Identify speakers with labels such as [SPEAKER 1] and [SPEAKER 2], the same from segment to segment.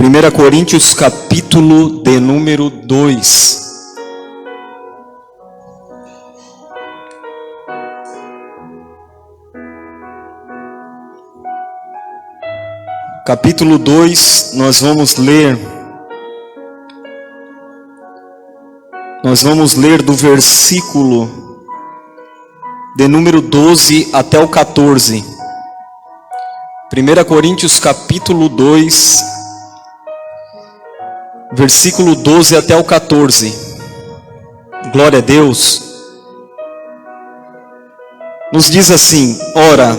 [SPEAKER 1] 1 Coríntios capítulo de número 2. Capítulo 2, nós vamos ler do versículo de número 12 até o 14. 1 Coríntios capítulo 2, versículo 12 até o 14. Glória a Deus. Nos diz assim: ora,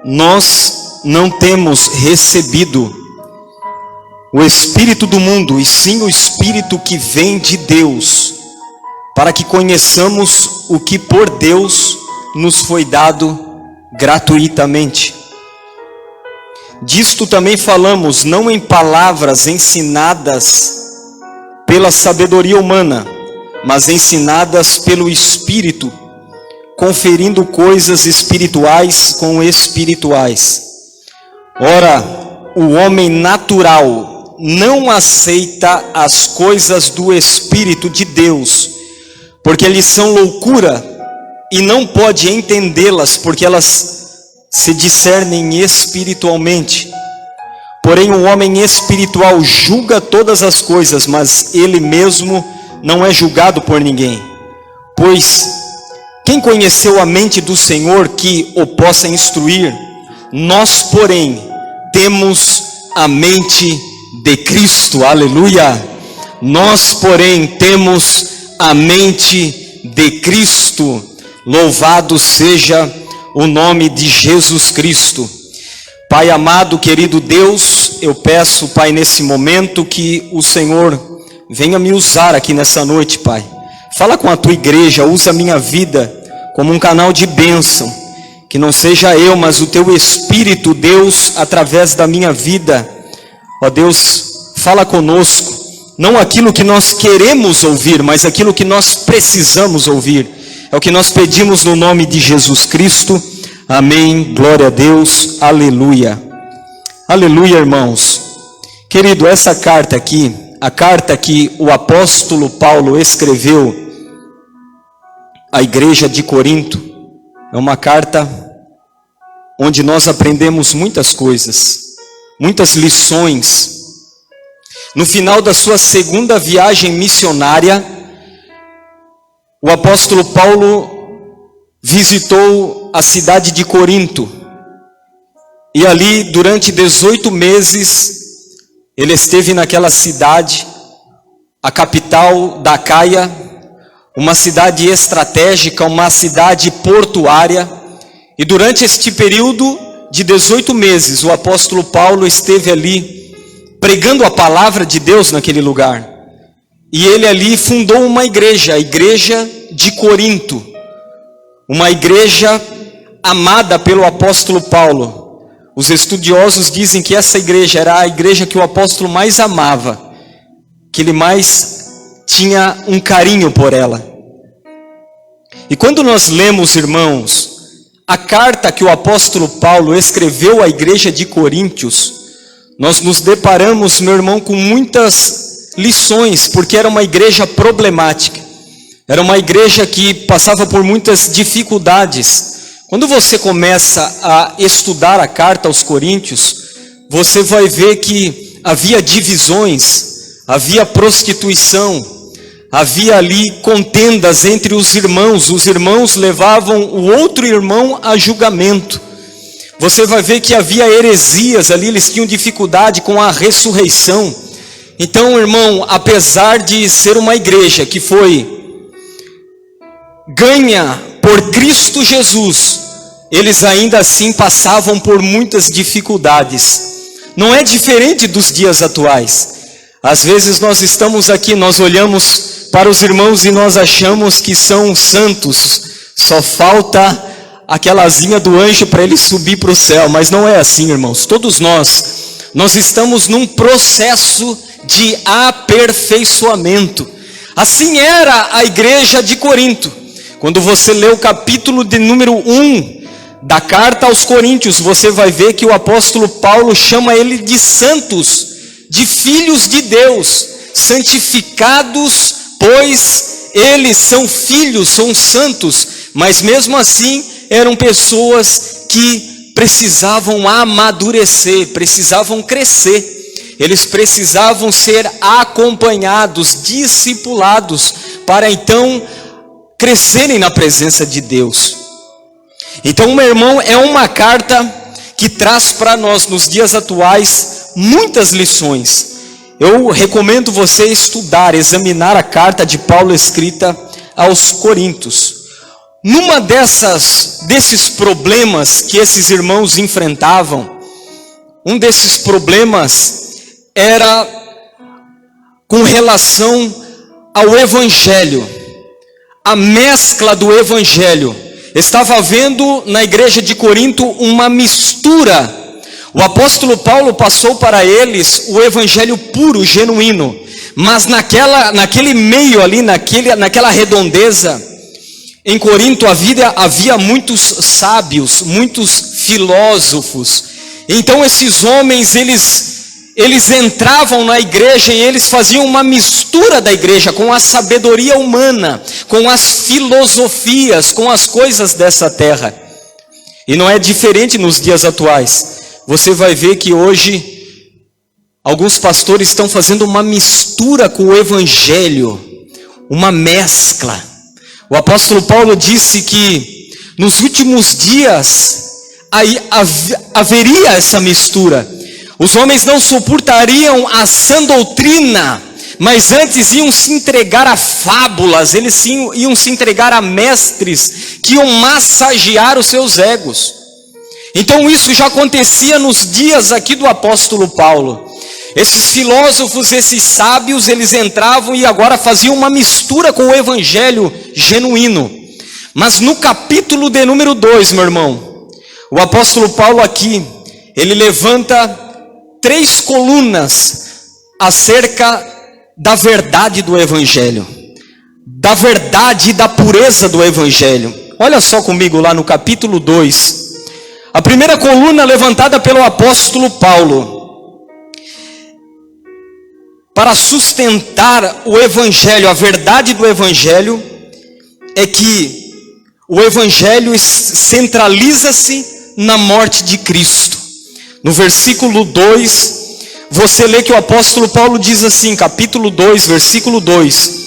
[SPEAKER 1] nós não temos recebido o Espírito do mundo, e sim o Espírito que vem de Deus, para que conheçamos o que por Deus nos foi dado gratuitamente. Disto também falamos, não em palavras ensinadas pela sabedoria humana, mas ensinadas pelo Espírito, conferindo coisas espirituais com espirituais. Ora, o homem natural não aceita as coisas do Espírito de Deus, porque lhes são loucura, e não pode entendê-las, porque elas se discernem espiritualmente. Porém, o homem espiritual julga todas as coisas, mas ele mesmo não é julgado por ninguém. Pois, quem conheceu a mente do Senhor que o possa instruir? Nós, porém, temos a mente de Cristo. Aleluia! Nós, porém, temos a mente de Cristo. Louvado seja o nome de Jesus Cristo. Pai amado, querido Deus, eu peço, Pai, nesse momento que o Senhor venha me usar aqui nessa noite, Pai. Fala com a tua igreja, usa a minha vida como um canal de bênção. Que não seja eu, mas o teu Espírito, Deus, através da minha vida. Ó Deus, fala conosco, não aquilo que nós queremos ouvir, mas aquilo que nós precisamos ouvir. É o que nós pedimos no nome de Jesus Cristo. Amém. Glória a Deus. Aleluia. Aleluia, irmãos. Querido, essa carta aqui, a carta que o apóstolo Paulo escreveu à igreja de Corinto, é uma carta onde nós aprendemos muitas coisas, muitas lições. No final da sua segunda viagem missionária, o apóstolo Paulo visitou a cidade de Corinto. E ali, durante 18 meses, ele esteve naquela cidade, a capital da Acaia, uma cidade estratégica, uma cidade portuária. E durante este período de 18 meses, o apóstolo Paulo esteve ali pregando a palavra de Deus naquele lugar. E ele ali fundou uma igreja, a igreja de Corinto. Uma igreja amada pelo apóstolo Paulo. Os estudiosos dizem que essa igreja era a igreja que o apóstolo mais amava, que ele mais tinha um carinho por ela. E quando nós lemos, irmãos, a carta que o apóstolo Paulo escreveu à igreja de Coríntios, nós nos deparamos, meu irmão, com muitas lições, porque era uma igreja problemática. Era uma igreja que passava por muitas dificuldades. Quando você começa a estudar a carta aos Coríntios, você vai ver que havia divisões, havia prostituição, havia ali contendas entre os irmãos levavam o outro irmão a julgamento. Você vai ver que havia heresias ali, eles tinham dificuldade com a ressurreição. Então, irmão, apesar de ser uma igreja que foi ganha por Cristo Jesus, eles ainda assim passavam por muitas dificuldades. Não é diferente dos dias atuais. Às vezes nós estamos aqui, nós olhamos para os irmãos e nós achamos que são santos. Só falta aquela asinha do anjo para ele subir para o céu. Mas não é assim, irmãos. Todos nós estamos num processo de aperfeiçoamento. Assim era a igreja de Corinto. Quando você lê o capítulo de número 1 da carta aos Coríntios, você vai ver que o apóstolo Paulo chama ele de santos, de filhos de Deus, santificados, pois eles são filhos, são santos, mas mesmo assim eram pessoas que precisavam amadurecer, precisavam crescer, eles precisavam ser acompanhados, discipulados, para então crescerem na presença de Deus. Então, meu irmão, é uma carta que traz para nós, nos dias atuais, muitas lições. Eu recomendo você estudar, examinar a carta de Paulo escrita aos Coríntios. Numa desses problemas que esses irmãos enfrentavam, um desses problemas era com relação ao Evangelho, a mescla do Evangelho. Estava havendo na igreja de Corinto uma mistura. O apóstolo Paulo passou para eles o evangelho puro, genuíno, mas naquele meio ali, naquela redondeza, em Corinto havia muitos sábios, muitos filósofos. Então esses homens, eles entravam na igreja e eles faziam uma mistura da igreja com a sabedoria humana, com as filosofias, com as coisas dessa terra. E não é diferente nos dias atuais. Você vai ver que hoje alguns pastores estão fazendo uma mistura com o evangelho, uma mescla. O apóstolo Paulo disse que nos últimos dias aí haveria essa mistura. Os homens não suportariam a sã doutrina, mas antes iam se entregar a fábulas, eles iam se entregar a mestres que iam massagear os seus egos. Então isso já acontecia nos dias aqui do apóstolo Paulo. Esses filósofos, esses sábios, eles entravam e agora faziam uma mistura com o evangelho genuíno. Mas no capítulo de número 2, meu irmão, o apóstolo Paulo aqui, ele levanta 3 colunas acerca da verdade do evangelho, da verdade e da pureza do evangelho. Olha só comigo lá no capítulo 2. A primeira coluna levantada pelo apóstolo Paulo para sustentar o evangelho, a verdade do evangelho, é que o evangelho centraliza-se na morte de Cristo. No versículo 2, você lê que o apóstolo Paulo diz assim, capítulo 2, versículo 2: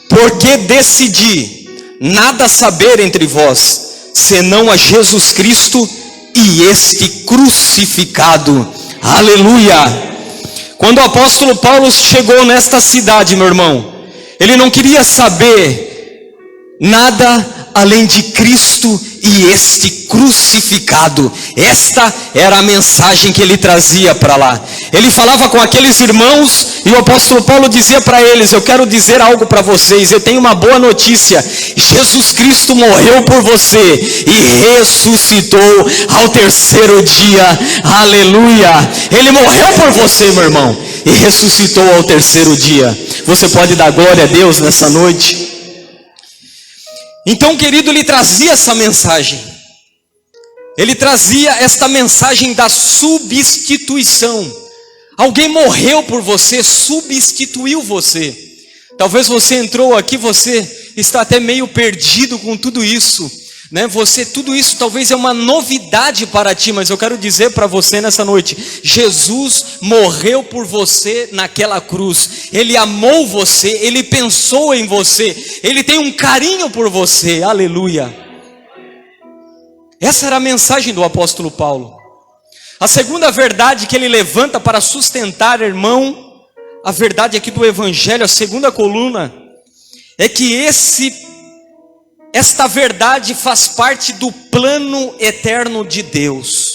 [SPEAKER 1] porque decidi nada saber entre vós, senão a Jesus Cristo e este crucificado. Aleluia! Quando o apóstolo Paulo chegou nesta cidade, meu irmão, ele não queria saber nada além de Cristo e este crucificado. Esta era a mensagem que ele trazia para lá. Ele falava com aqueles irmãos e o apóstolo Paulo dizia para eles: eu quero dizer algo para vocês, eu tenho uma boa notícia. Jesus Cristo morreu por você e ressuscitou ao terceiro dia. Aleluia! Ele morreu por você, meu irmão, e ressuscitou ao terceiro dia. Você pode dar glória a Deus nessa noite? Então, querido, ele trazia essa mensagem. Ele trazia esta mensagem da substituição. Alguém morreu por você, substituiu você. Talvez você entrou aqui, você está até meio perdido com tudo isso, né? Tudo isso talvez é uma novidade para ti, mas eu quero dizer para você nessa noite: Jesus morreu por você naquela cruz. Ele amou você, ele pensou em você, ele tem um carinho por você. Aleluia! Essa era a mensagem do apóstolo Paulo. A segunda verdade que ele levanta para sustentar, irmão, a verdade aqui do evangelho, a segunda coluna, é que esta verdade faz parte do plano eterno de Deus.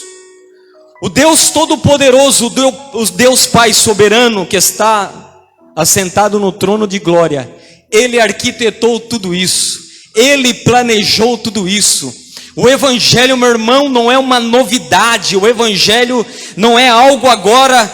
[SPEAKER 1] O Deus Todo-Poderoso, o Deus Pai soberano que está assentado no trono de glória, Ele arquitetou tudo isso, Ele planejou tudo isso. O evangelho, meu irmão, não é uma novidade. O evangelho não é algo agora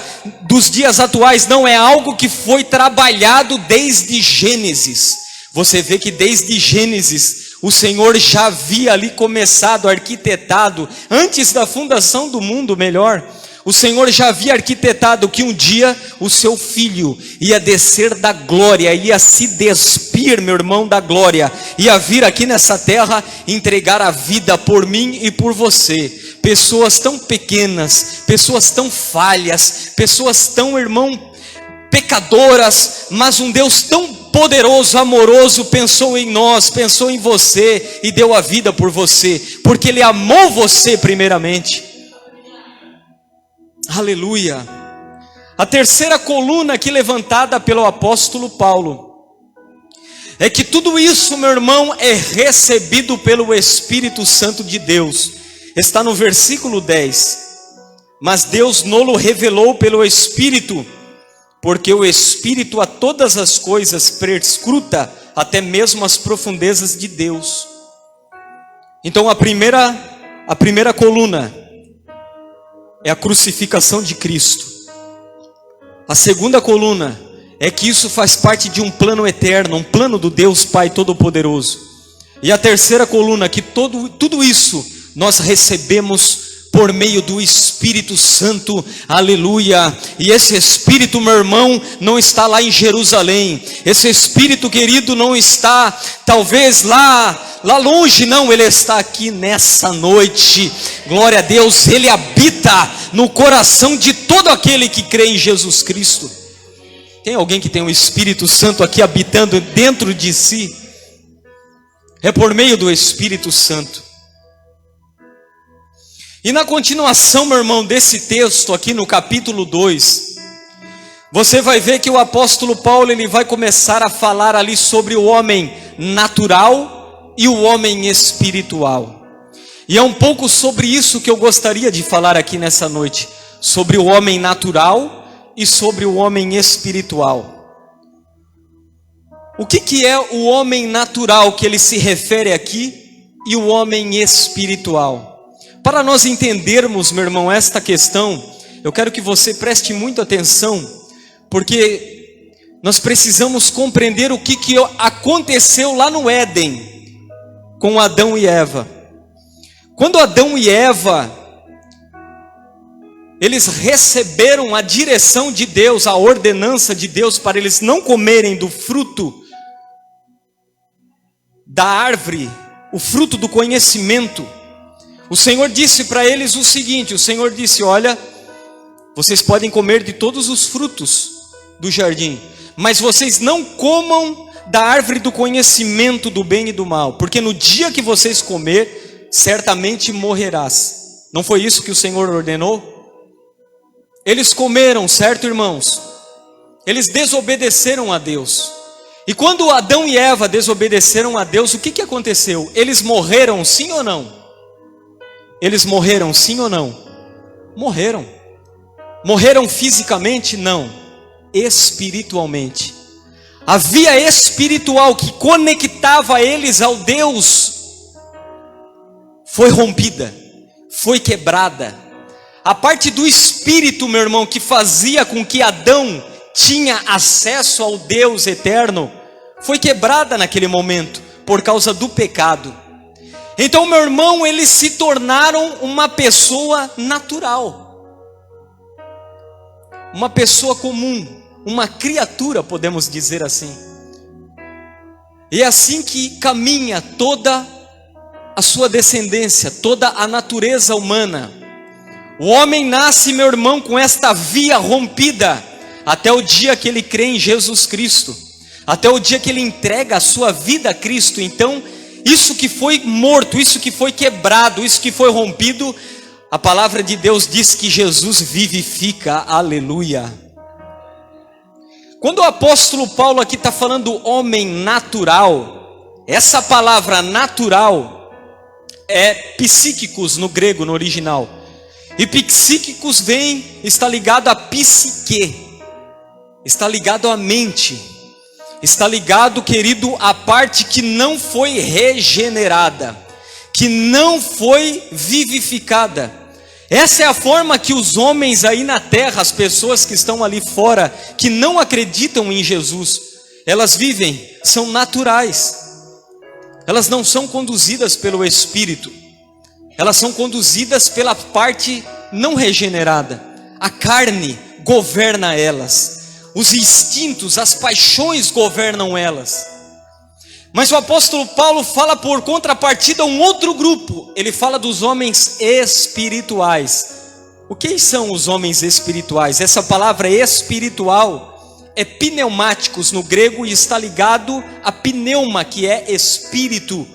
[SPEAKER 1] dos dias atuais, não, é algo que foi trabalhado desde Gênesis. Você vê que desde Gênesis o Senhor já havia ali começado, arquitetado, antes da fundação do mundo, melhor. o Senhor já havia arquitetado que um dia o seu filho ia descer da glória, ia se despir, meu irmão, da glória, ia vir aqui nessa terra entregar a vida por mim e por você. Pessoas tão pequenas, pessoas tão falhas, pessoas tão, irmão, pecadoras, mas um Deus tão poderoso, amoroso, pensou em nós, pensou em você e deu a vida por você, porque Ele amou você primeiramente. Aleluia. A terceira coluna aqui levantada pelo apóstolo Paulo é que tudo isso, meu irmão, é recebido pelo Espírito Santo de Deus. Está no versículo 10. Mas Deus nolo revelou pelo Espírito, porque o Espírito a todas as coisas perscruta, até mesmo as profundezas de Deus. Então a primeira coluna é a crucificação de Cristo. A segunda coluna é que isso faz parte de um plano eterno, um plano do Deus Pai Todo-Poderoso. E a terceira coluna, que tudo isso nós recebemos por meio do Espírito Santo, aleluia. E esse Espírito, meu irmão, não está lá em Jerusalém. Esse Espírito, querido, não está talvez lá longe, não. Ele está aqui nessa noite. Glória a Deus. Ele habita no coração de todo aquele que crê em Jesus Cristo. Tem alguém que tem o Espírito Santo aqui habitando dentro de si? É por meio do Espírito Santo. E na continuação, meu irmão, desse texto aqui no capítulo 2, você vai ver que o apóstolo Paulo, ele vai começar a falar ali sobre o homem natural e o homem espiritual. E é um pouco sobre isso que eu gostaria de falar aqui nessa noite, sobre o homem natural e sobre o homem espiritual. O que é o homem natural que ele se refere aqui e o homem espiritual? Para nós entendermos, meu irmão, esta questão, eu quero que você preste muita atenção, porque nós precisamos compreender o que aconteceu lá no Éden, com Adão e Eva. Quando Adão e Eva, eles receberam a direção de Deus, a ordenança de Deus, para eles não comerem do fruto da árvore, o fruto do conhecimento, o Senhor disse para eles o seguinte, o Senhor disse, olha, vocês podem comer de todos os frutos do jardim, mas vocês não comam da árvore do conhecimento do bem e do mal, porque no dia que vocês comer, certamente morrerás. Não foi isso que o Senhor ordenou? Eles comeram, certo, irmãos? Eles desobedeceram a Deus. E quando Adão e Eva desobedeceram a Deus, o que aconteceu? Eles morreram, sim ou não? Eles morreram, sim ou não? Morreram. Morreram fisicamente? Não. Espiritualmente. A via espiritual que conectava eles ao Deus foi rompida, foi quebrada. A parte do Espírito, meu irmão, que fazia com que Adão tinha acesso ao Deus eterno, foi quebrada naquele momento, por causa do pecado. Então, meu irmão, eles se tornaram uma pessoa natural, uma pessoa comum, uma criatura, podemos dizer assim. E é assim que caminha toda a sua descendência, toda a natureza humana. O homem nasce, meu irmão, com esta via rompida, até o dia que ele crê em Jesus Cristo, até o dia que ele entrega a sua vida a Cristo. Então, isso que foi morto, isso que foi quebrado, isso que foi rompido, a palavra de Deus diz que Jesus vivifica, aleluia. Quando o apóstolo Paulo aqui está falando homem natural, essa palavra natural é psíquicos no grego, no original. E psíquicos está ligado a psique, está ligado à mente, está ligado, querido, à parte que não foi regenerada, que não foi vivificada. Essa é a forma que os homens aí na terra, as pessoas que estão ali fora, que não acreditam em Jesus, elas vivem, são naturais. Elas não são conduzidas pelo Espírito, elas são conduzidas pela parte não regenerada. A carne governa elas, os instintos, as paixões governam elas. Mas o apóstolo Paulo fala por contrapartida um outro grupo. Ele fala dos homens espirituais. O que são os homens espirituais? Essa palavra espiritual é pneumáticos no grego e está ligado a pneuma, que é espírito.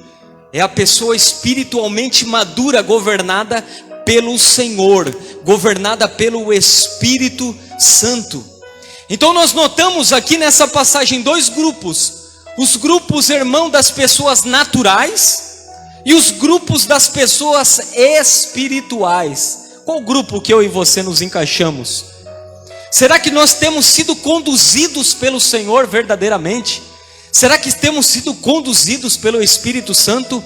[SPEAKER 1] É a pessoa espiritualmente madura, governada pelo Senhor, governada pelo Espírito Santo. Então nós notamos aqui nessa passagem dois grupos: os grupos, irmão, das pessoas naturais e os grupos das pessoas espirituais. Qual grupo que eu e você nos encaixamos? Será que nós temos sido conduzidos pelo Senhor verdadeiramente? Será que temos sido conduzidos pelo Espírito Santo?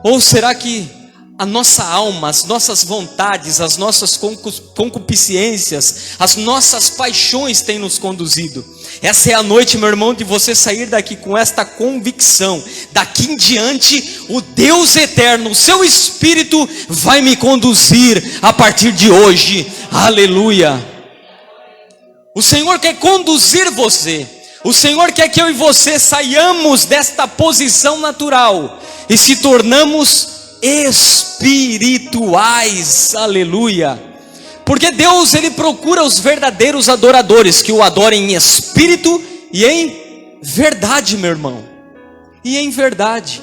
[SPEAKER 1] Ou será que a nossa alma, as nossas vontades, as nossas concupiscências, as nossas paixões têm nos conduzido? Essa é a noite, meu irmão, de você sair daqui com esta convicção: daqui em diante, o Deus eterno, o seu Espírito vai me conduzir a partir de hoje. Aleluia! O Senhor quer conduzir você. O Senhor quer que eu e você saiamos desta posição natural e se tornamos espirituais. Aleluia! Porque Deus, Ele procura os verdadeiros adoradores, que o adorem em espírito e em verdade, meu irmão. E em verdade.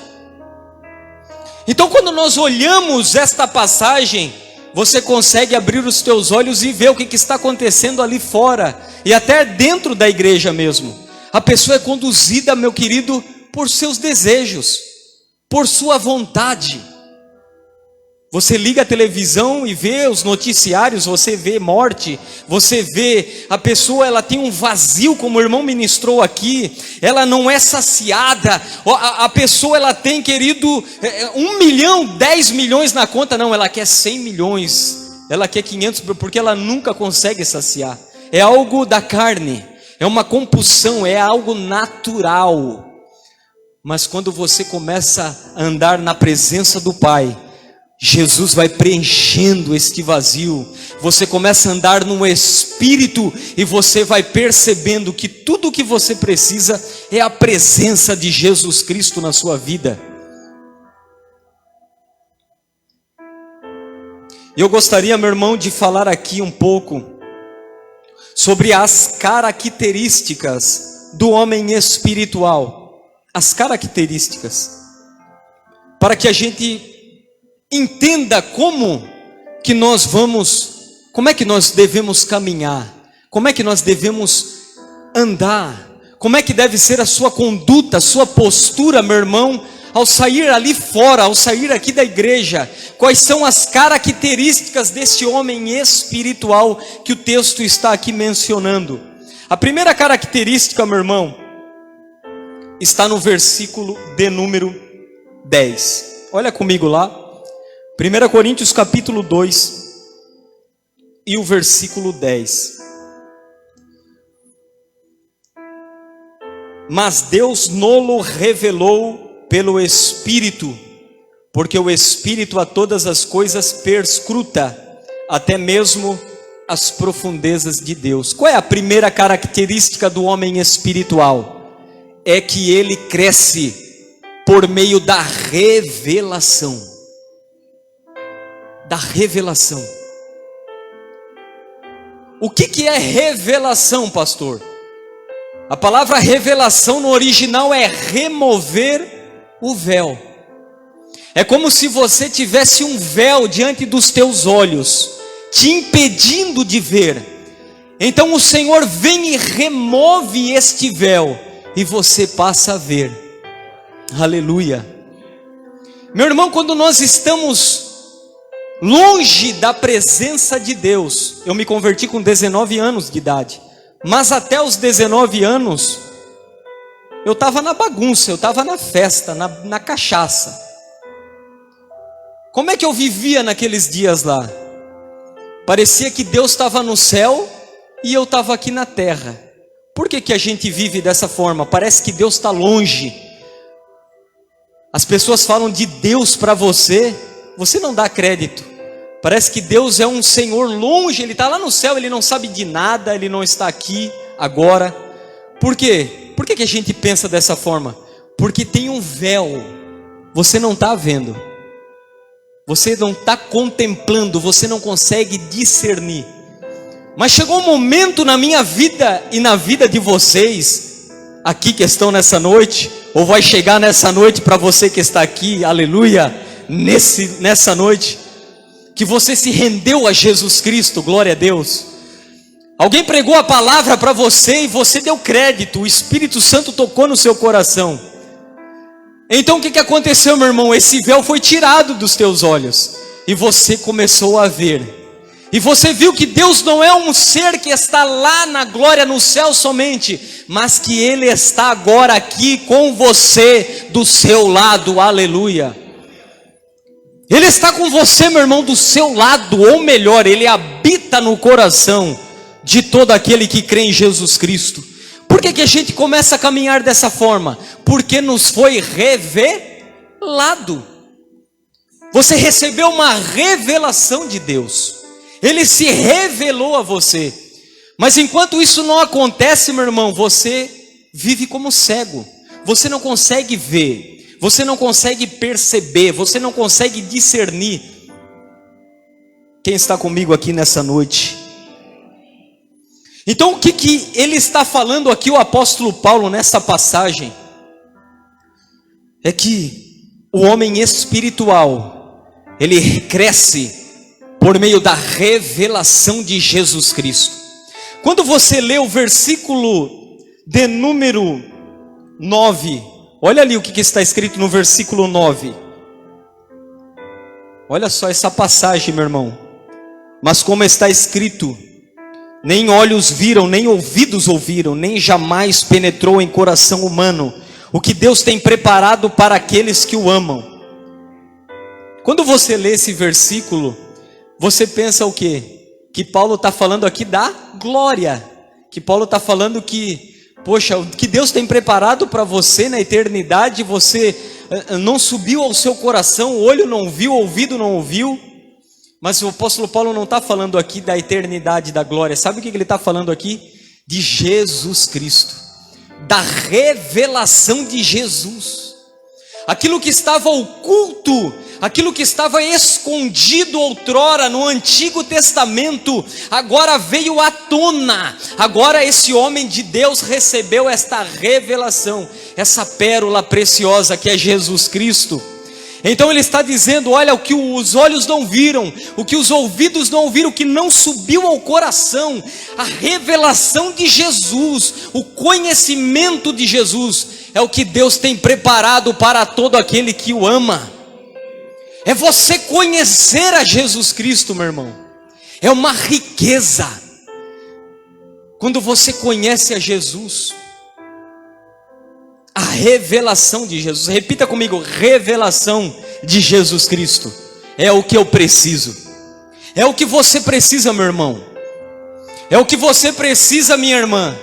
[SPEAKER 1] Então, quando nós olhamos esta passagem, você consegue abrir os teus olhos e ver o que está acontecendo ali fora, e até dentro da igreja mesmo. A pessoa é conduzida, meu querido, por seus desejos, por sua vontade. Você liga a televisão e vê os noticiários, você vê morte, você vê a pessoa, ela tem um vazio, como o irmão ministrou aqui, ela não é saciada. A pessoa, ela tem, querido, 1 milhão, 10 milhões na conta, não, ela quer 100 milhões, ela quer 500, porque ela nunca consegue saciar. É algo da carne, é uma compulsão, é algo natural. Mas quando você começa a andar na presença do Pai, Jesus vai preenchendo este vazio. Você começa a andar no Espírito e você vai percebendo que tudo o que você precisa é a presença de Jesus Cristo na sua vida. Eu gostaria, meu irmão, de falar aqui um pouco sobre as características do homem espiritual. As características, para que a gente entenda como é que nós devemos caminhar, como é que nós devemos andar, como é que deve ser a sua conduta, a sua postura, meu irmão, ao sair ali fora, ao sair aqui da igreja. Quais são as características desse homem espiritual que o texto está aqui mencionando? A primeira característica, meu irmão, está no versículo de número 10. Olha comigo lá. 1 Coríntios capítulo 2 e o versículo 10. Mas Deus nolo revelou pelo Espírito, porque o Espírito a todas as coisas perscruta, até mesmo as profundezas de Deus. Qual é a primeira característica do homem espiritual? É que ele cresce por meio da revelação. Da revelação. O que é revelação, pastor? A palavra revelação no original é remover o véu. É como se você tivesse um véu diante dos teus olhos, te impedindo de ver. Então o Senhor vem e remove este véu, e você passa a ver. Aleluia. Meu irmão, quando nós estamos longe da presença de Deus, eu me converti com 19 anos de idade, mas até os 19 anos, eu estava na bagunça, eu estava na festa, na cachaça. Como é que eu vivia naqueles dias lá? Parecia que Deus estava no céu e eu estava aqui na terra. Por que a gente vive dessa forma? Parece que Deus está longe. As pessoas falam de Deus para você, você não dá crédito. Parece que Deus é um Senhor longe, Ele está lá no céu, Ele não sabe de nada, Ele não está aqui agora. Por quê? Por que a gente pensa dessa forma? Porque tem um véu, você não está vendo, você não está contemplando, você não consegue discernir. Mas chegou um momento na minha vida e na vida de vocês, aqui que estão nessa noite, ou vai chegar nessa noite para você que está aqui, aleluia, nessa noite, que você se rendeu a Jesus Cristo, glória a Deus. Alguém pregou a palavra para você e você deu crédito, o Espírito Santo tocou no seu coração. Então o que aconteceu, meu irmão? Esse véu foi tirado dos teus olhos e você começou a ver. E você viu que Deus não é um ser que está lá na glória no céu somente, mas que Ele está agora aqui com você, do seu lado, aleluia. Ele está com você, meu irmão, do seu lado, ou melhor, Ele habita no coração de todo aquele que crê em Jesus Cristo. Por que a gente começa a caminhar dessa forma? Porque nos foi revelado. Você recebeu uma revelação de Deus. Ele se revelou a você. Mas enquanto isso não acontece, meu irmão, você vive como cego. Você não consegue ver. Você não consegue perceber, você não consegue discernir. Quem está comigo aqui nessa noite? Então o que ele está falando aqui, o apóstolo Paulo, nessa passagem? É que o homem espiritual, ele cresce por meio da revelação de Jesus Cristo. Quando você lê o versículo de número 9, olha ali o que está escrito no versículo 9. Olha só essa passagem, meu irmão. Mas como está escrito: nem olhos viram, nem ouvidos ouviram, nem jamais penetrou em coração humano o que Deus tem preparado para aqueles que o amam. Quando você lê esse versículo, você pensa o quê? Que Paulo está falando aqui da glória. Que Paulo está falando que, poxa, o que Deus tem preparado para você na eternidade, você não subiu ao seu coração, o olho não viu, o ouvido não ouviu. Mas o apóstolo Paulo não está falando aqui da eternidade, da glória. Sabe o que ele está falando aqui? De Jesus Cristo, da revelação de Jesus. Aquilo que estava oculto, aquilo que estava escondido outrora no Antigo Testamento, agora veio à tona. Agora esse homem de Deus recebeu esta revelação, essa pérola preciosa que é Jesus Cristo. Então ele está dizendo: olha, o que os olhos não viram, o que os ouvidos não ouviram, o que não subiu ao coração, a revelação de Jesus, o conhecimento de Jesus, é o que Deus tem preparado para todo aquele que o ama. É você conhecer a Jesus Cristo, meu irmão. É uma riqueza. Quando você conhece a Jesus, a revelação de Jesus, repita comigo: revelação de Jesus Cristo, é o que eu preciso, é o que você precisa, meu irmão, é o que você precisa, minha irmã.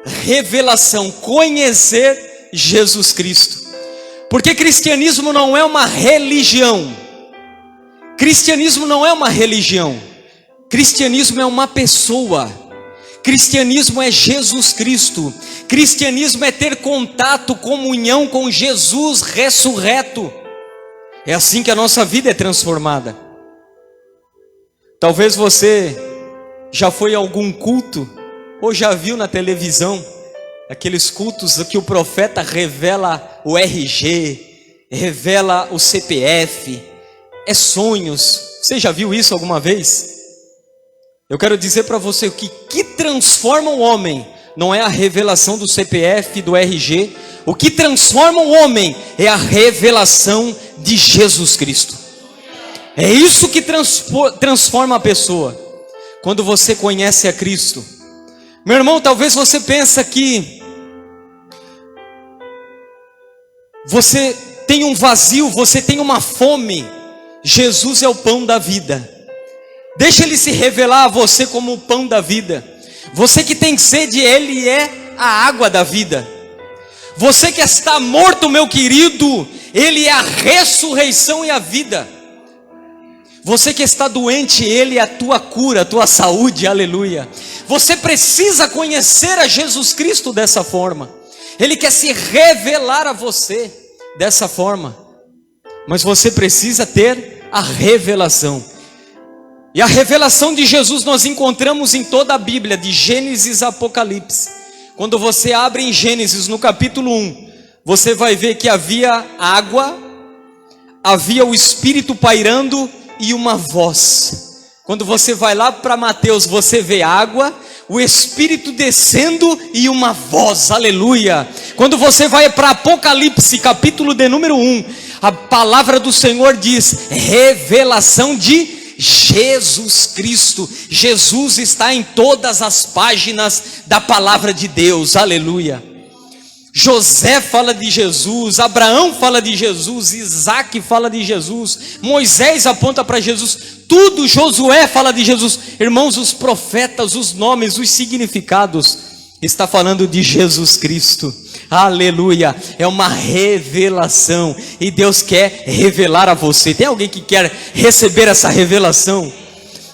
[SPEAKER 1] Revelação, conhecer Jesus Cristo. Porque cristianismo não é uma religião, cristianismo não é uma religião, cristianismo é uma pessoa. Cristianismo é Jesus Cristo. Cristianismo é ter contato, comunhão com Jesus ressurreto. É assim que a nossa vida é transformada. Talvez você já foi a algum culto, ou já viu na televisão aqueles cultos que o profeta revela o RG, revela o CPF, é sonhos. Você já viu isso alguma vez? Eu quero dizer para você que transforma o homem não é a revelação do CPF, do RG. O que transforma o homem é a revelação de Jesus Cristo. É isso que transforma a pessoa. Quando você conhece a Cristo. Meu irmão, talvez você pense que você tem um vazio, você tem uma fome. Jesus é o pão da vida. Deixa Ele se revelar a você como o pão da vida. Você que tem sede, Ele é a água da vida. Você que está morto, meu querido, Ele é a ressurreição e a vida. Você que está doente, Ele é a tua cura, a tua saúde, aleluia. Você precisa conhecer a Jesus Cristo dessa forma. Ele quer se revelar a você dessa forma. Mas você precisa ter a revelação. E a revelação de Jesus nós encontramos em toda a Bíblia, de Gênesis a Apocalipse. Quando você abre em Gênesis, no capítulo 1, você vai ver que havia água, havia o Espírito pairando e uma voz. Quando você vai lá para Mateus, você vê água, o Espírito descendo e uma voz, aleluia. Quando você vai para Apocalipse, capítulo de número 1, a palavra do Senhor diz, revelação de Jesus Cristo. Jesus está em todas as páginas da palavra de Deus, aleluia. José fala de Jesus, Abraão fala de Jesus, Isaac fala de Jesus, Moisés aponta para Jesus, tudo, Josué fala de Jesus. Irmãos, os profetas, os nomes, os significados, está falando de Jesus Cristo, aleluia. É uma revelação, e Deus quer revelar a você. Tem alguém que quer receber essa revelação?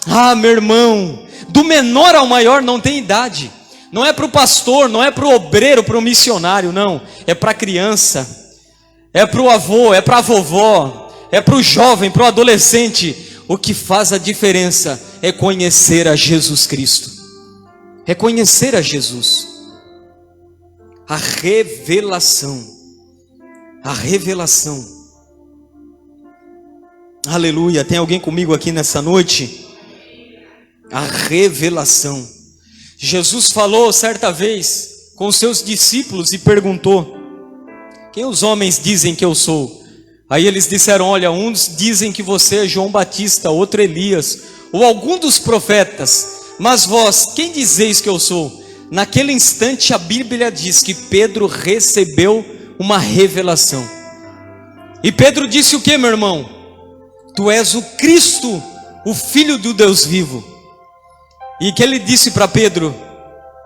[SPEAKER 1] Ah, meu irmão, do menor ao maior não tem idade. Não é para o pastor, não é para o obreiro, para o missionário, não. É para a criança, é para o avô, é para a vovó, é para o jovem, para o adolescente. O que faz a diferença é conhecer a Jesus Cristo. É conhecer a Jesus. A revelação. A revelação. Aleluia. Tem alguém comigo aqui nessa noite? A revelação. Jesus falou certa vez com os seus discípulos e perguntou: quem os homens dizem que eu sou? Aí eles disseram: olha, uns dizem que você é João Batista, outro Elias, ou algum dos profetas. Mas vós, quem dizeis que eu sou? Naquele instante a Bíblia diz que Pedro recebeu uma revelação. E Pedro disse o que, meu irmão? Tu és o Cristo, o Filho do Deus vivo. E que ele disse para Pedro: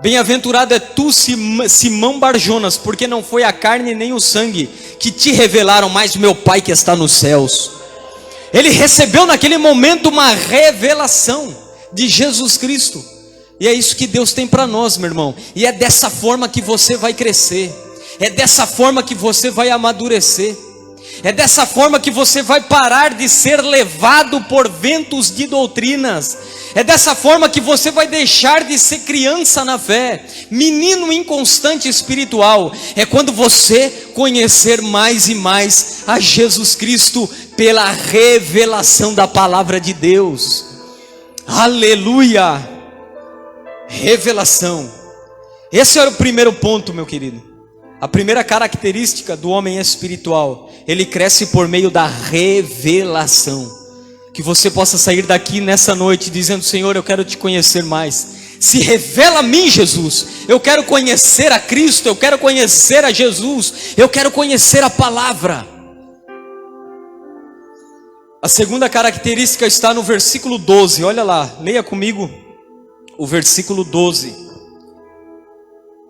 [SPEAKER 1] bem-aventurado é tu, Simão Barjonas, porque não foi a carne nem o sangue que te revelaram, mas meu Pai que está nos céus. Ele recebeu naquele momento uma revelação de Jesus Cristo. E é isso que Deus tem para nós, meu irmão. E é dessa forma que você vai crescer. É dessa forma que você vai amadurecer. É dessa forma que você vai parar de ser levado por ventos de doutrinas. É dessa forma que você vai deixar de ser criança na fé, menino inconstante espiritual. É quando você conhecer mais e mais a Jesus Cristo pela revelação da palavra de Deus. Aleluia! Revelação. Esse era o primeiro ponto, meu querido. A primeira característica do homem espiritual: ele cresce por meio da revelação. Que você possa sair daqui nessa noite dizendo: Senhor, eu quero te conhecer mais. Se revela a mim, Jesus. Eu quero conhecer a Cristo, eu quero conhecer a Jesus, eu quero conhecer a palavra. A segunda característica está no versículo 12. Olha lá, leia comigo o versículo 12.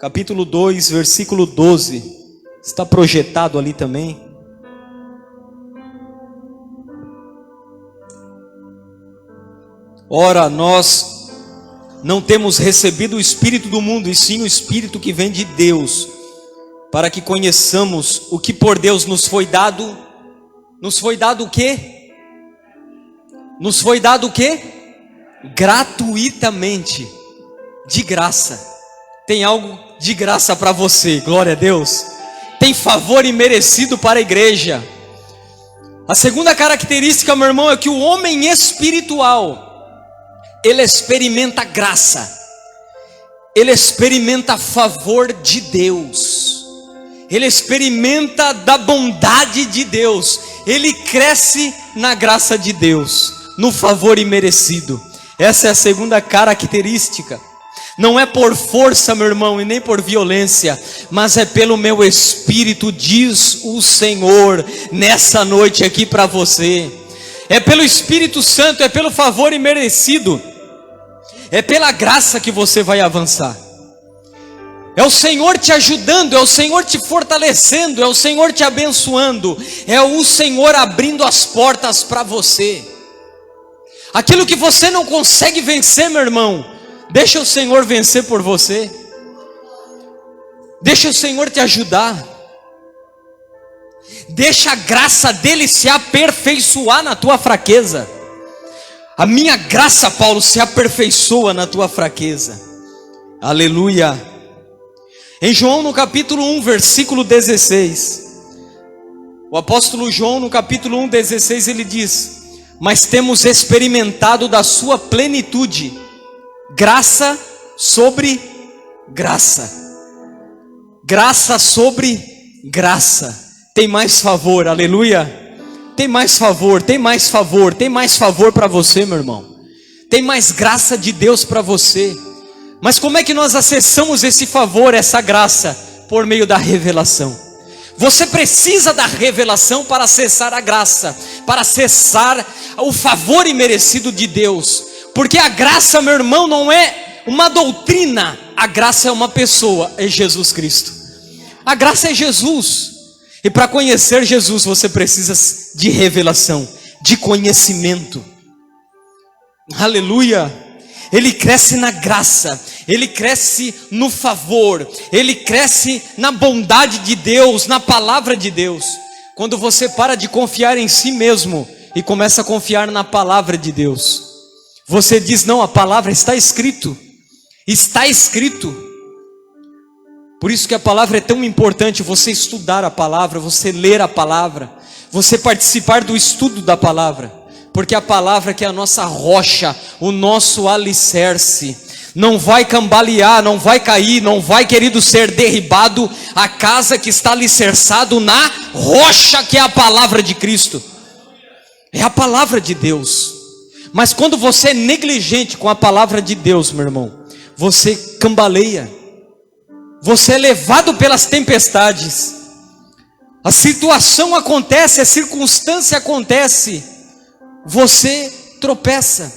[SPEAKER 1] Capítulo 2, versículo 12. Está projetado ali também. Ora, nós não temos recebido o Espírito do mundo, e sim o Espírito que vem de Deus, para que conheçamos o que por Deus nos foi dado. Nos foi dado o quê? Nos foi dado o quê? Gratuitamente, de graça. Tem algo de graça para você, glória a Deus. Tem favor imerecido para a igreja. A segunda característica, meu irmão, é que o homem espiritual, ele experimenta graça, ele experimenta favor de Deus, ele experimenta da bondade de Deus, ele cresce na graça de Deus, no favor imerecido. Essa é a segunda característica. Não é por força, meu irmão, e nem por violência, mas é pelo meu Espírito, diz o Senhor nessa noite aqui para você. É pelo Espírito Santo, é pelo favor imerecido, é pela graça que você vai avançar. É o Senhor te ajudando, é o Senhor te fortalecendo, é o Senhor te abençoando, é o Senhor abrindo as portas para você. Aquilo que você não consegue vencer, meu irmão, deixa o Senhor vencer por você. Deixa o Senhor te ajudar. Deixa a graça dele se aperfeiçoar na tua fraqueza. A minha graça, Paulo, se aperfeiçoa na tua fraqueza. Aleluia. Em João no capítulo 1, versículo 16, o apóstolo João no capítulo 1, 16, ele diz: mas temos experimentado da sua plenitude, graça sobre graça. Graça sobre graça. Tem mais favor, aleluia. Tem mais favor, tem mais favor, tem mais favor para você, meu irmão. Tem mais graça de Deus para você. Mas como é que nós acessamos esse favor, essa graça? Por meio da revelação. Você precisa da revelação para acessar a graça, para acessar o favor imerecido de Deus. Porque a graça, meu irmão, não é uma doutrina. A graça é uma pessoa, é Jesus Cristo. A graça é Jesus. E para conhecer Jesus você precisa de revelação, de conhecimento. Aleluia. Ele cresce na graça, ele cresce no favor, ele cresce na bondade de Deus, na palavra de Deus. Quando você para de confiar em si mesmo e começa a confiar na palavra de Deus, você diz: não, a palavra está escrito. Está escrito. Por isso que a palavra é tão importante, você estudar a palavra, você ler a palavra, você participar do estudo da palavra, porque a palavra que é a nossa rocha, o nosso alicerce, não vai cambalear, não vai cair, não vai, querido, ser derribado a casa que está alicerçado na rocha que é a palavra de Cristo, é a palavra de Deus. Mas quando você é negligente com a palavra de Deus, meu irmão, você cambaleia. Você é levado pelas tempestades. A situação acontece, a circunstância acontece. Você tropeça.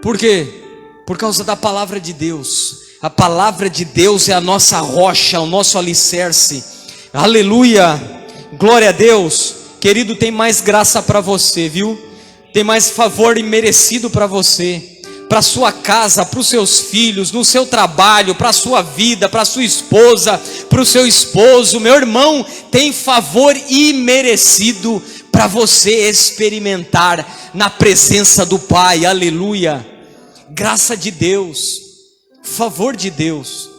[SPEAKER 1] Por quê? Por causa da palavra de Deus. A palavra de Deus é a nossa rocha, o nosso alicerce. Aleluia. Glória a Deus. Querido, tem mais graça para você, viu? Tem mais favor imerecido para você, para sua casa, para os seus filhos, no seu trabalho, para a sua vida, para a sua esposa, para o seu esposo. Meu irmão, tem favor imerecido para você experimentar na presença do Pai. Aleluia. Graça de Deus, favor de Deus.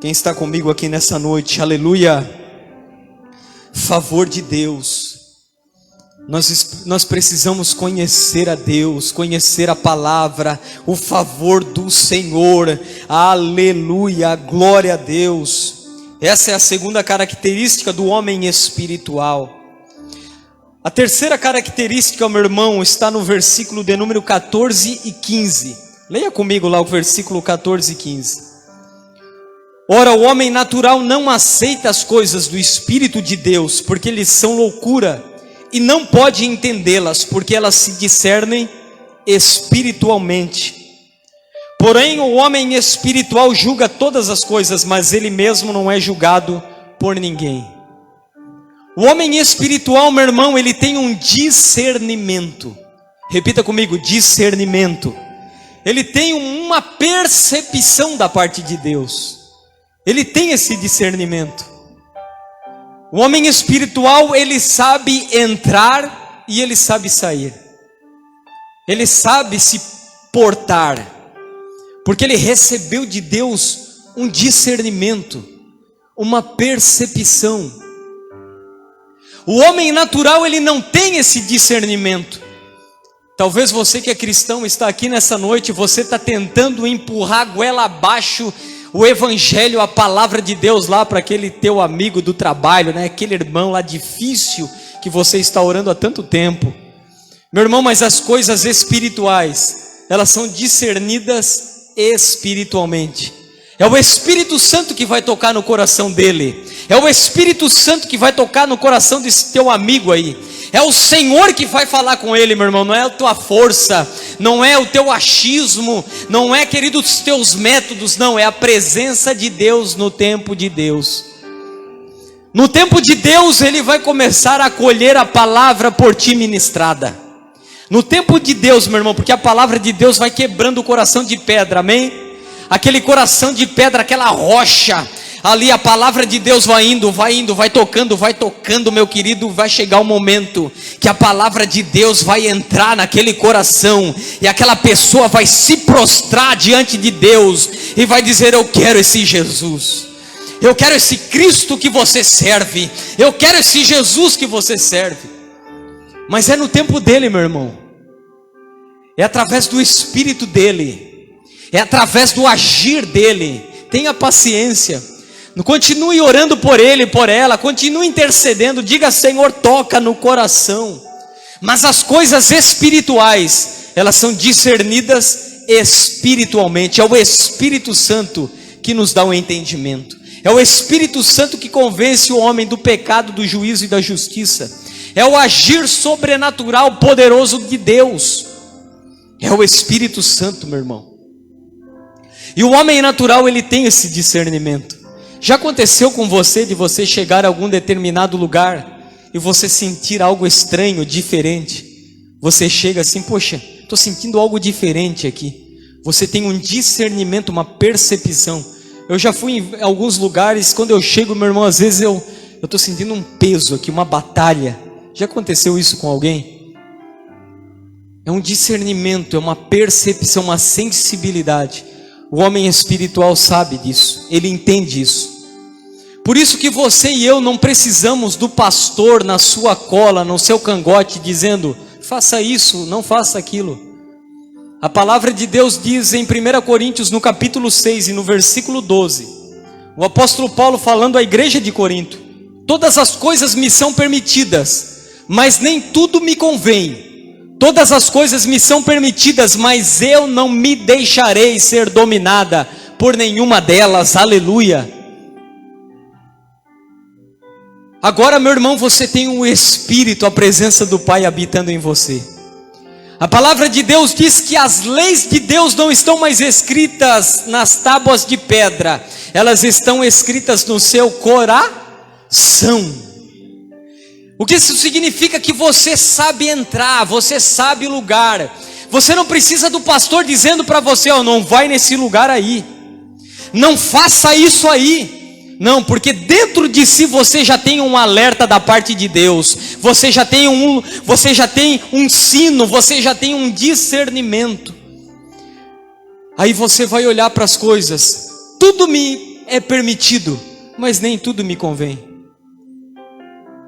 [SPEAKER 1] Quem está comigo aqui nessa noite? Aleluia. Favor de Deus. Nós precisamos conhecer a Deus, conhecer a palavra, o favor do Senhor. Aleluia, glória a Deus. Essa é a segunda característica do homem espiritual. A terceira característica, meu irmão, está no versículo de número 14 e 15. Leia comigo lá o versículo 14 e 15. Ora, o homem natural não aceita as coisas do Espírito de Deus, porque eles são loucura, e não pode entendê-las, porque elas se discernem espiritualmente. Porém, o homem espiritual julga todas as coisas, mas ele mesmo não é julgado por ninguém. O homem espiritual, meu irmão, ele tem um discernimento. Repita comigo: discernimento. Ele tem uma percepção da parte de Deus. Ele tem esse discernimento. O homem espiritual, ele sabe entrar e ele sabe sair. Ele sabe se portar, porque ele recebeu de Deus um discernimento, uma percepção. O homem natural, ele não tem esse discernimento. Talvez você que é cristão está aqui nessa noite, você está tentando empurrar a goela abaixo o evangelho, a palavra de Deus lá para aquele teu amigo do trabalho, né? Aquele irmão lá difícil que você está orando há tanto tempo. Meu irmão, mas as coisas espirituais, elas são discernidas espiritualmente. É o Espírito Santo que vai tocar no coração dele. É o Espírito Santo que vai tocar no coração desse teu amigo aí. É o Senhor que vai falar com ele, meu irmão. Não é a tua força, não é o teu achismo, não é, querido, os teus métodos, não. É a presença de Deus no tempo de Deus.
[SPEAKER 2] No tempo de Deus, Ele vai começar a colher a palavra por ti ministrada. No tempo de Deus, meu irmão, porque a palavra de Deus vai quebrando o coração de pedra, amém? Aquele coração de pedra, aquela rocha, ali a palavra de Deus vai indo, vai tocando, meu querido. Vai chegar o momento que a palavra de Deus vai entrar naquele coração, e aquela pessoa vai se prostrar diante de Deus, e vai dizer: eu quero esse Jesus, eu quero esse Cristo que você serve, eu quero esse Jesus que você serve. Mas é no tempo dele, meu irmão, é através do Espírito dele, é através do agir dele. Tenha paciência, continue orando por ele, por ela, continue intercedendo, diga: Senhor, toca no coração. Mas as coisas espirituais, elas são discernidas espiritualmente. É o Espírito Santo que nos dá o entendimento, é o Espírito Santo que convence o homem do pecado, do juízo e da justiça. É o agir sobrenatural, poderoso de Deus. É o Espírito Santo, meu irmão. E o homem natural, ele tem esse discernimento. Já aconteceu com você, de você chegar a algum determinado lugar e você sentir algo estranho, diferente? Você chega assim: poxa, estou sentindo algo diferente aqui. Você tem um discernimento, uma percepção. Eu já fui em alguns lugares, quando eu chego, meu irmão, às vezes eu estou sentindo um peso aqui, uma batalha. Já aconteceu isso com alguém? É um discernimento, é uma percepção, uma sensibilidade. O homem espiritual sabe disso, ele entende isso. Por isso que você e eu não precisamos do pastor na sua cola, no seu cangote, dizendo: faça isso, não faça aquilo. A palavra de Deus diz em 1 Coríntios, no capítulo 6 e no versículo 12, o apóstolo Paulo falando à igreja de Corinto: todas as coisas me são permitidas, mas nem tudo me convém. Todas as coisas me são permitidas, mas eu não me deixarei ser dominada por nenhuma delas. Aleluia. Agora, meu irmão, você tem o Espírito, a presença do Pai habitando em você. A palavra de Deus diz que as leis de Deus não estão mais escritas nas tábuas de pedra, elas estão escritas no seu coração. O que isso significa? Que você sabe entrar, você sabe o lugar. Você não precisa do pastor dizendo para você: ó, não vai nesse lugar aí, não faça isso aí. Não, porque dentro de si você já tem um alerta da parte de Deus. Você já tem um sino, você já tem um discernimento. Aí você vai olhar para as coisas: tudo me é permitido, mas nem tudo me convém.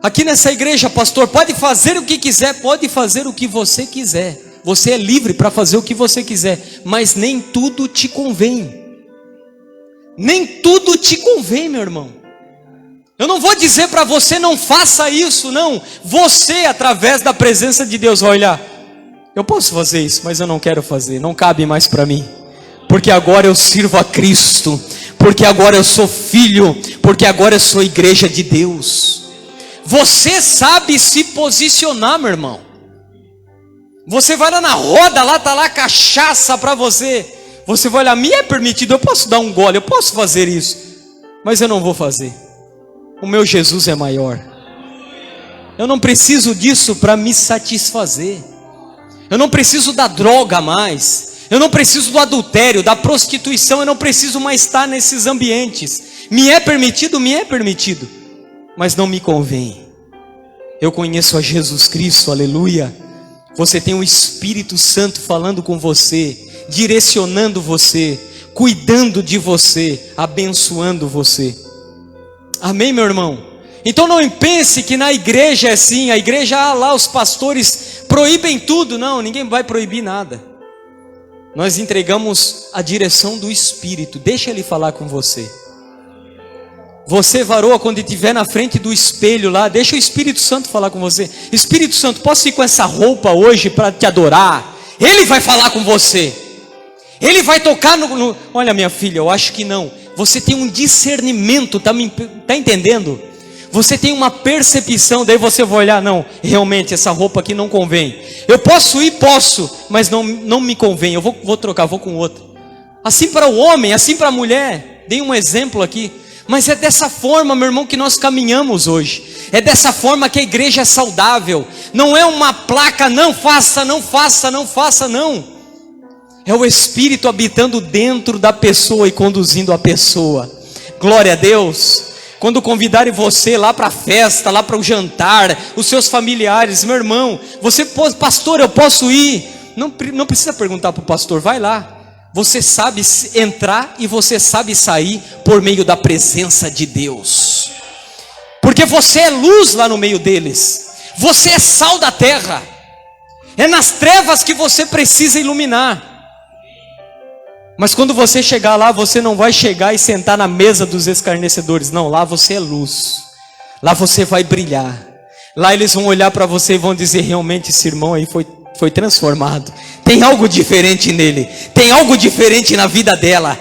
[SPEAKER 2] Aqui nessa igreja, pastor, pode fazer o que quiser, pode fazer o que você quiser. Você é livre para fazer o que você quiser, mas nem tudo te convém. Nem tudo te convém, meu irmão. Eu não vou dizer para você: não faça isso, não. Você, através da presença de Deus, vai olhar: eu posso fazer isso, mas eu não quero fazer, não cabe mais para mim. Porque agora eu sirvo a Cristo, porque agora eu sou filho, porque agora eu sou igreja de Deus. Você sabe se posicionar, meu irmão. Você vai lá na roda, lá está lá a cachaça para você. Você vai olhar: me é permitido, eu posso dar um gole, eu posso fazer isso, mas eu não vou fazer. O meu Jesus é maior. Eu não preciso disso para me satisfazer. Eu não preciso da droga mais. Eu não preciso do adultério, da prostituição. Eu não preciso mais estar nesses ambientes. Me é permitido, mas não me convém. Eu conheço a Jesus Cristo, aleluia. Você tem o Espírito Santo falando com você, direcionando você, cuidando de você, abençoando você. Amém, meu irmão? Então não pense que na igreja é assim. A igreja, lá os pastores proíbem tudo. Não, ninguém vai proibir nada. Nós entregamos a direção do Espírito. Deixa Ele falar com você. Você, varoa, quando estiver na frente do espelho lá, deixa o Espírito Santo falar com você. Espírito Santo, posso ir com essa roupa hoje para te adorar? Ele vai falar com você. Ele vai tocar no... Olha, minha filha, eu acho que não. Você tem um discernimento, tá entendendo? Você tem uma percepção, daí você vai olhar: não, realmente essa roupa aqui não convém. Eu posso ir, posso, mas não me convém. Eu vou trocar, vou com outra. Assim para o homem, assim para a mulher. Dei um exemplo aqui. Mas é dessa forma, meu irmão, que nós caminhamos hoje. É dessa forma que a igreja é saudável. Não é uma placa, não faça, não faça, não faça, não. É o Espírito habitando dentro da pessoa e conduzindo a pessoa. Glória a Deus. Quando convidarem você lá para a festa, lá para o jantar, os seus familiares, meu irmão, você pode, pastor, eu posso ir? Não precisa perguntar para o pastor, vai lá. Você sabe entrar e você sabe sair por meio da presença de Deus. Porque você é luz lá no meio deles. Você é sal da terra. É nas trevas que você precisa iluminar. Mas quando você chegar lá, você não vai chegar e sentar na mesa dos escarnecedores. Não, lá você é luz. Lá você vai brilhar. Lá eles vão olhar para você e vão dizer, realmente esse irmão aí foi transformado. Tem algo diferente nele. Tem algo diferente na vida dela.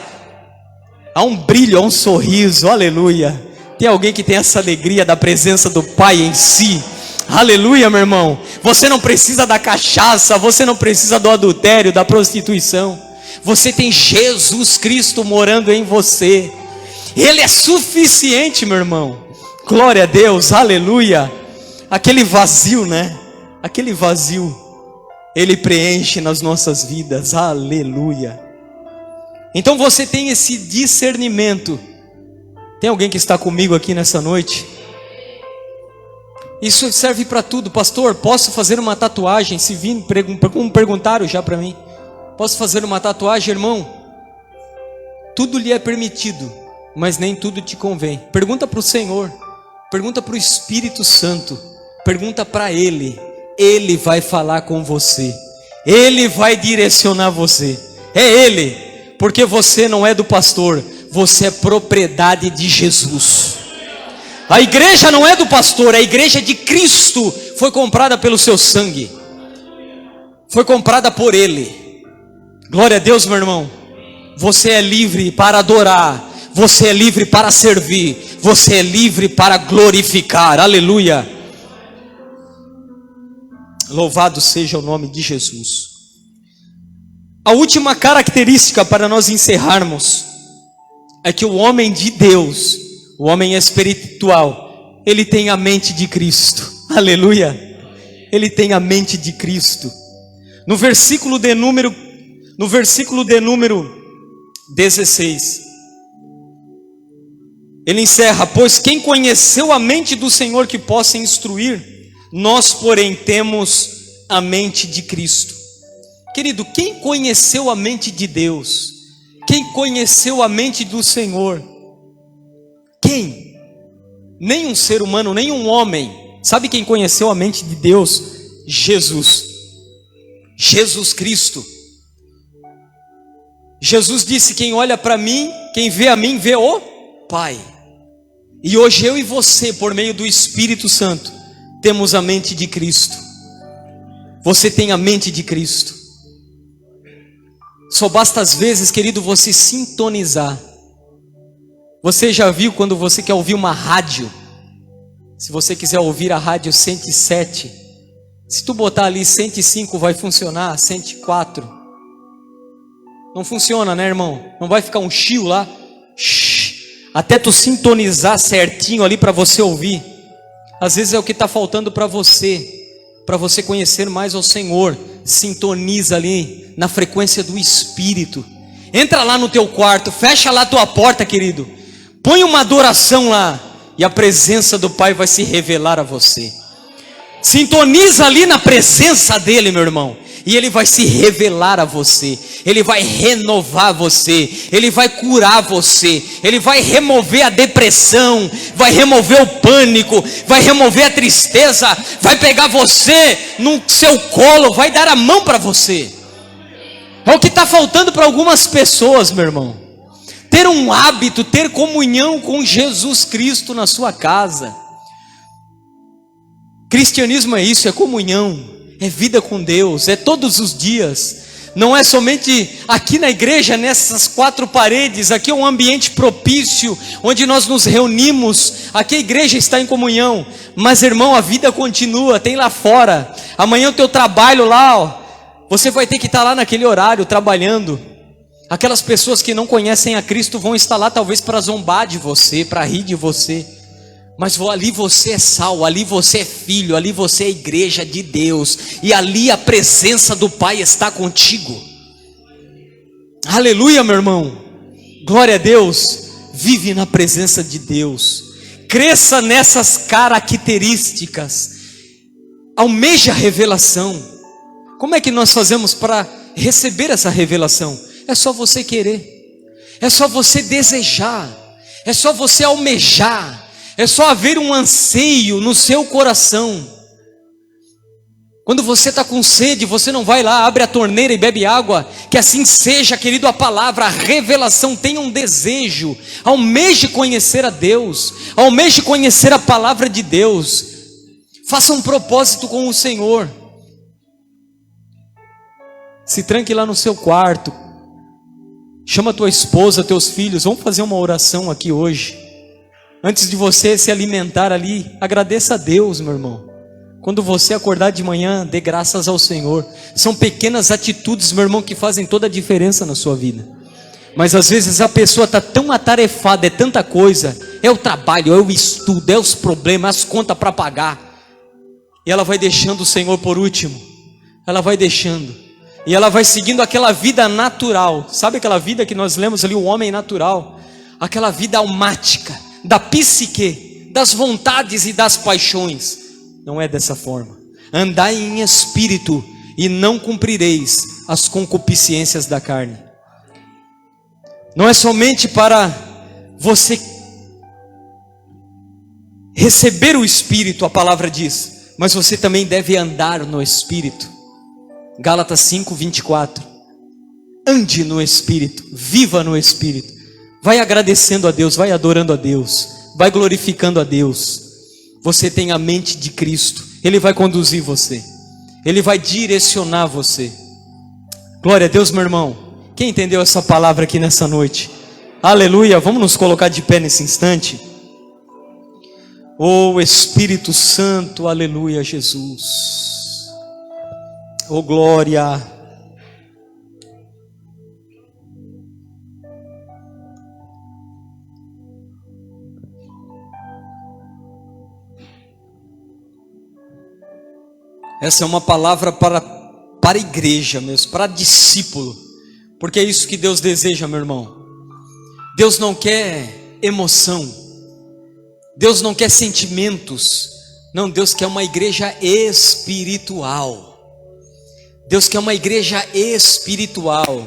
[SPEAKER 2] Há um brilho, há um sorriso, aleluia. Tem alguém que tem essa alegria da presença do Pai em si. Aleluia, meu irmão. Você não precisa da cachaça, você não precisa do adultério, da prostituição. Você tem Jesus Cristo morando em você. Ele é suficiente, meu irmão. Glória a Deus, aleluia. Aquele vazio, né? Aquele vazio, Ele preenche nas nossas vidas, aleluia. Então você tem esse discernimento. Tem alguém que está comigo aqui nessa noite? Isso serve para tudo. Pastor, posso fazer uma tatuagem? Se vir, perguntaram já para mim. Posso fazer uma tatuagem, irmão? Tudo lhe é permitido, mas nem tudo te convém. Pergunta para o Senhor, pergunta para o Espírito Santo, pergunta para Ele. Ele vai falar com você, Ele vai direcionar você. É Ele, porque você não é do pastor, você é propriedade de Jesus. A igreja não é do pastor, a igreja de Cristo foi comprada pelo seu sangue, foi comprada por Ele. Glória a Deus, meu irmão. Você é livre para adorar, você é livre para servir, você é livre para glorificar, aleluia. Louvado seja o nome de Jesus. A última característica para nós encerrarmos é que o homem de Deus, o homem espiritual, ele tem a mente de Cristo, aleluia. Ele tem a mente de Cristo. No versículo de número 16, ele encerra: pois quem conheceu a mente do Senhor que possa instruir? Nós, porém, temos a mente de Cristo. Querido, quem conheceu a mente de Deus? Quem conheceu a mente do Senhor? Quem? Nenhum ser humano, nenhum homem. Sabe quem conheceu a mente de Deus? Jesus. Jesus Cristo. Jesus disse: quem olha para mim, quem vê a mim, vê o Pai. E hoje eu e você, por meio do Espírito Santo, temos a mente de Cristo. Você tem a mente de Cristo. Só basta às vezes, querido, você sintonizar. Você já viu quando você quer ouvir uma rádio? Se você quiser ouvir a rádio 107, se tu botar ali 105 vai funcionar, 104. Não funciona, né, irmão? Não vai ficar um chiu lá, até tu sintonizar certinho ali para você ouvir. Às vezes é o que está faltando para você conhecer mais ao Senhor. Sintoniza ali na frequência do Espírito. Entra lá no teu quarto, fecha lá a tua porta, querido. Põe uma adoração lá e a presença do Pai vai se revelar a você. Sintoniza ali na presença dele, meu irmão, e ele vai se revelar a você. Ele vai renovar você, ele vai curar você, ele vai remover a depressão, vai remover o pânico, vai remover a tristeza, vai pegar você no seu colo, vai dar a mão para você. É o que está faltando para algumas pessoas, meu irmão. Ter um hábito, ter comunhão com Jesus Cristo na sua casa. Cristianismo é isso, é comunhão, é vida com Deus, é todos os dias. Não é somente aqui na igreja, nessas quatro paredes. Aqui é um ambiente propício, onde nós nos reunimos. Aqui a igreja está em comunhão. Mas, irmão, a vida continua, tem lá fora. Amanhã o teu trabalho lá, ó, você vai ter que estar lá naquele horário, trabalhando. Aquelas pessoas que não conhecem a Cristo vão estar lá talvez para zombar de você, para rir de você. Mas ali você é sal, ali você é filho, ali você é igreja de Deus. E ali a presença do Pai está contigo. Aleluia, meu irmão. Glória a Deus. Vive na presença de Deus. Cresça nessas características. Almeja a revelação. Como é que nós fazemos para receber essa revelação? É só você querer. É só você desejar. É só você almejar. É só haver um anseio no seu coração. Quando você está com sede, você não vai lá, abre a torneira e bebe água. Que assim seja, querido, a palavra, a revelação. Tenha um desejo. Almeje conhecer a Deus. Almeje conhecer a palavra de Deus. Faça um propósito com o Senhor. Se tranque lá no seu quarto. Chama tua esposa, teus filhos. Vamos fazer uma oração aqui hoje. Antes de você se alimentar ali, agradeça a Deus, meu irmão. Quando você acordar de manhã, dê graças ao Senhor. São pequenas atitudes, meu irmão, que fazem toda a diferença na sua vida. Mas às vezes a pessoa está tão atarefada, é tanta coisa. É o trabalho, é o estudo, é os problemas, as contas para pagar. E ela vai deixando o Senhor por último. Ela vai deixando. E ela vai seguindo aquela vida natural. Sabe aquela vida que nós lemos ali, o homem natural? Aquela vida almática, da psique, das vontades e das paixões. Não é dessa forma. Andai em espírito e não cumprireis as concupiscências da carne. Não é somente para você receber o Espírito, a palavra diz, mas você também deve andar no Espírito. Gálatas 5:24. Ande no Espírito, viva no Espírito. Vai agradecendo a Deus, vai adorando a Deus, vai glorificando a Deus. Você tem a mente de Cristo. Ele vai conduzir você. Ele vai direcionar você. Glória a Deus, meu irmão. Quem entendeu essa palavra aqui nessa noite? Aleluia. Vamos nos colocar de pé nesse instante. Oh Espírito Santo, aleluia, Jesus. Oh glória. Essa é uma palavra para a igreja mesmo, para discípulo. Porque é isso que Deus deseja, meu irmão. Deus não quer emoção. Deus não quer sentimentos. Não, Deus quer uma igreja espiritual. Deus quer uma igreja espiritual.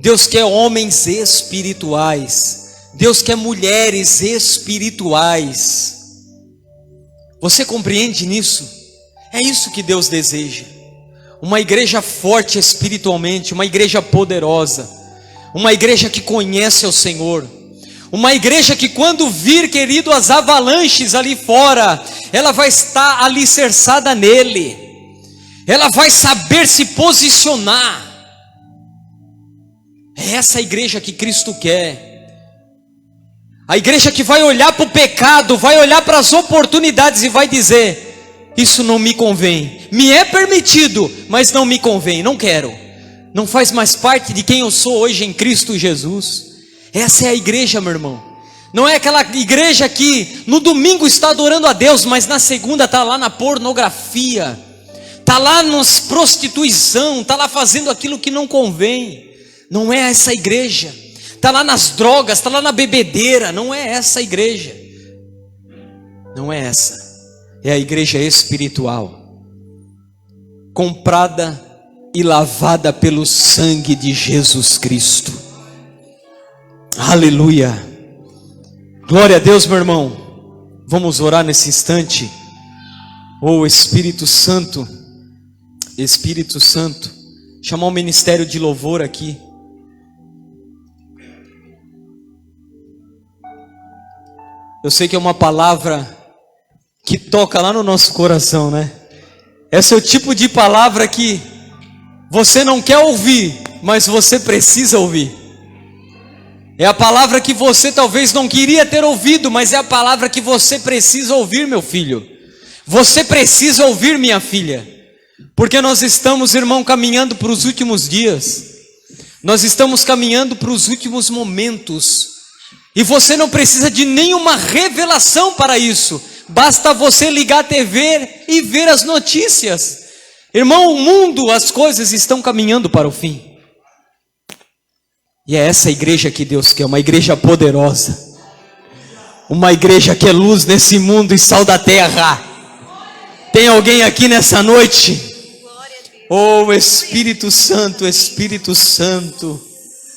[SPEAKER 2] Deus quer homens espirituais. Deus quer mulheres espirituais. Você compreende nisso? É isso que Deus deseja. Uma igreja forte espiritualmente, uma igreja poderosa, uma igreja que conhece o Senhor, uma igreja que quando vir, querido, as avalanches ali fora, ela vai estar alicerçada nele. Ela vai saber se posicionar. É essa a igreja que Cristo quer. A igreja que vai olhar para o pecado, vai olhar para as oportunidades e vai dizer: isso não me convém. Me é permitido, mas não me convém, não quero. Não faz mais parte de quem eu sou hoje em Cristo Jesus. Essa é a igreja, meu irmão. Não é aquela igreja que no domingo está adorando a Deus, mas na segunda está lá na pornografia, está lá nas prostituição, está lá fazendo aquilo que não convém. Não é essa igreja. Está lá nas drogas, está lá na bebedeira. Não é essa igreja. Não é essa. É a igreja espiritual, comprada e lavada pelo sangue de Jesus Cristo. Aleluia. Glória a Deus, meu irmão. Vamos orar nesse instante. Oh Espírito Santo, Espírito Santo, chamar o ministério de louvor aqui. Eu sei que é uma palavra que toca lá no nosso coração, né? Esse é o tipo de palavra que você não quer ouvir, mas você precisa ouvir. É a palavra que você talvez não queria ter ouvido, mas é a palavra que você precisa ouvir, meu filho. Você precisa ouvir, minha filha. Porque nós estamos, irmão, caminhando para os últimos dias. Nós estamos caminhando para os últimos momentos. E você não precisa de nenhuma revelação para isso. Basta você ligar a TV e ver as notícias. Irmão, o mundo, as coisas estão caminhando para o fim. E é essa igreja que Deus quer, uma igreja poderosa. Uma igreja que é luz nesse mundo e sal da terra. Tem alguém aqui nessa noite? Oh, Espírito Santo, Espírito Santo.